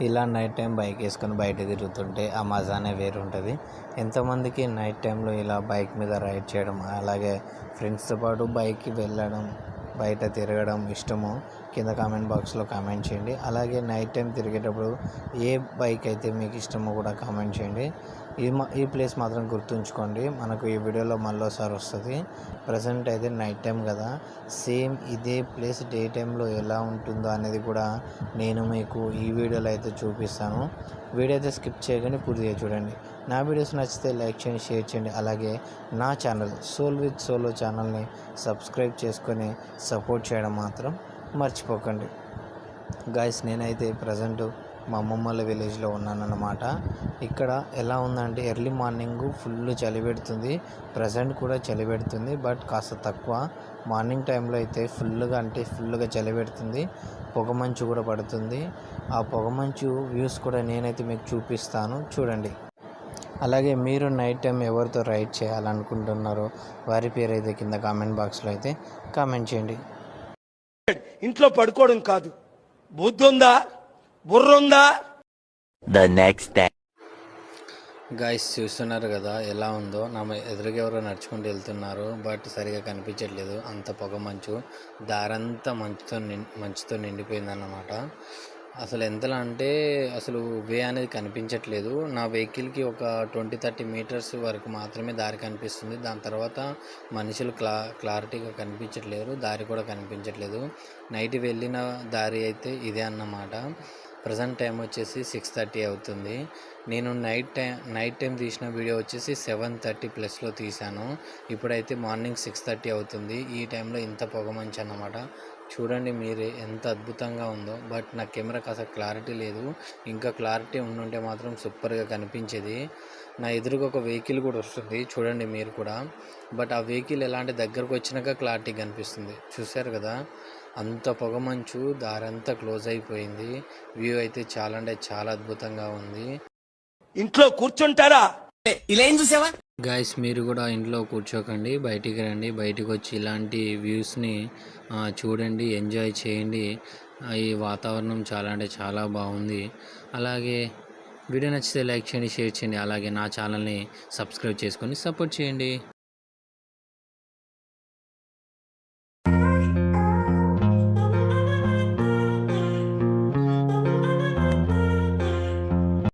ఇలా night time bike వేసుకొని బయట తిరుగుతుంటే ఆ మజానే వేరు ఉంటుంది. ఎంతమందికి నైట్ టైంలో ఇలా బైక్ మీద రైడ్ చేయడం, అలాగే ఫ్రెండ్స్తో పాటు బైక్కి వెళ్ళడం, బయట తిరగడం ఇష్టమో కింద కామెంట్ బాక్స్లో కామెంట్ చేయండి. అలాగే నైట్ టైం తిరిగేటప్పుడు ఏ బైక్ అయితే మీకు ఇష్టమో కూడా కామెంట్ చేయండి. ఈ ప్లేస్ మాత్రం గుర్తుంచుకోండి, మనకు ఈ వీడియోలో మళ్ళీసారి వస్తుంది. ప్రజెంట్ అయితే నైట్ టైం కదా, సేమ్ ఇదే ప్లేస్ డే టైంలో ఎలా ఉంటుందో అనేది కూడా నేను మీకు ఈ వీడియోలో అయితే చూపిస్తాను. వీడియో అయితే స్కిప్ చేయగానే పూర్తిగా చూడండి. నా వీడియోస్ నచ్చితే లైక్ చేయండి, షేర్ చేయండి. అలాగే నా ఛానల్ సోల్ విత్ సోలో ఛానల్ని సబ్స్క్రైబ్ చేసుకొని సపోర్ట్ చేయడం మాత్రం మర్చిపోకండి. గాయస్, నేనైతే ప్రజెంట్ మా అమ్మమ్మల విలేజ్లో ఉన్నానన్నమాట. ఇక్కడ ఎలా ఉందంటే ఎర్లీ మార్నింగ్ ఫుల్ చలి పెడుతుంది, ప్రజెంట్ కూడా చలి పెడుతుంది, బట్ కాస్త తక్కువ. మార్నింగ్ టైంలో అయితే ఫుల్గా చలి పెడుతుంది, పొగమంచు కూడా పడుతుంది. ఆ పొగమంచు వ్యూస్ కూడా నేనైతే మీకు చూపిస్తాను, చూడండి. అలాగే మీరు నైట్ టైం ఎవరితో రైడ్ చేయాలనుకుంటున్నారో వారి పేరు అయితే కింద కామెంట్ బాక్స్లో అయితే కామెంట్ చేయండి. ఇంట్లో పడుకోవడం కాదు, బుద్ధుందా, బుర్రుందా. The next day. గాయస్, చూస్తున్నారు కదా ఎలా ఉందో. నా ఎదురుగా ఎవరో నడుచుకుంటూ వెళ్తున్నారు, బట్ సరిగా కనిపించట్లేదు, అంత పొగ మంచు, దారంతా మంచుతో నిండిపోయిందన్నమాట. అసలు ఎంతలా అంటే అసలు వే అనేది కనిపించట్లేదు. నా వెహికల్కి ఒక 20-30 మీటర్స్ వరకు మాత్రమే దారి కనిపిస్తుంది. దాని తర్వాత మనుషులు క్లారిటీగా కనిపించట్లేరు, దారి కూడా కనిపించట్లేదు. నైట్ వెళ్ళిన దారి అయితే ఇదే అన్నమాట. ప్రజెంట్ టైం వచ్చేసి 6:30 అవుతుంది. నేను నైట్ టైం తీసిన వీడియో వచ్చేసి 7:30+ తీశాను. ఇప్పుడైతే మార్నింగ్ 6:30 అవుతుంది. ఈ టైంలో ఇంత పొగమంచు అన్నమాట. చూడండి మీరే ఎంత అద్భుతంగా ఉందో. బట్ నా కెమెరా కాస్త క్లారిటీ లేదు, ఇంకా క్లారిటీ ఉండుంటే మాత్రం సూపర్గా కనిపించేది. నా ఎదురుగా ఒక వెహికల్ కూడా వస్తుంది, చూడండి మీరు కూడా. బట్ ఆ వెహికల్ ఎలా అంటే దగ్గరకు వచ్చినాక క్లారిటీ కనిపిస్తుంది. చూశారు కదా, అంత పొగమంచు, దారంతా క్లోజ్ అయిపోయింది. వ్యూ అయితే చాలా అంటే చాలా అద్భుతంగా ఉంది. ఇంట్లో కూర్చుంటారా, ఇలా ఏం చూసావా? గాయస్, మీరు కూడా ఇంట్లో కూర్చోకండి, బయటికి రండి. బయటికి వచ్చి ఇలాంటి వ్యూస్ని చూడండి, ఎంజాయ్ చేయండి. ఈ వాతావరణం చాలా అంటే చాలా బాగుంది. అలాగే వీడియో నచ్చితే లైక్ చేయండి, షేర్ చేయండి. అలాగే నా ఛానల్ని సబ్స్క్రైబ్ చేసుకొని సపోర్ట్ చేయండి.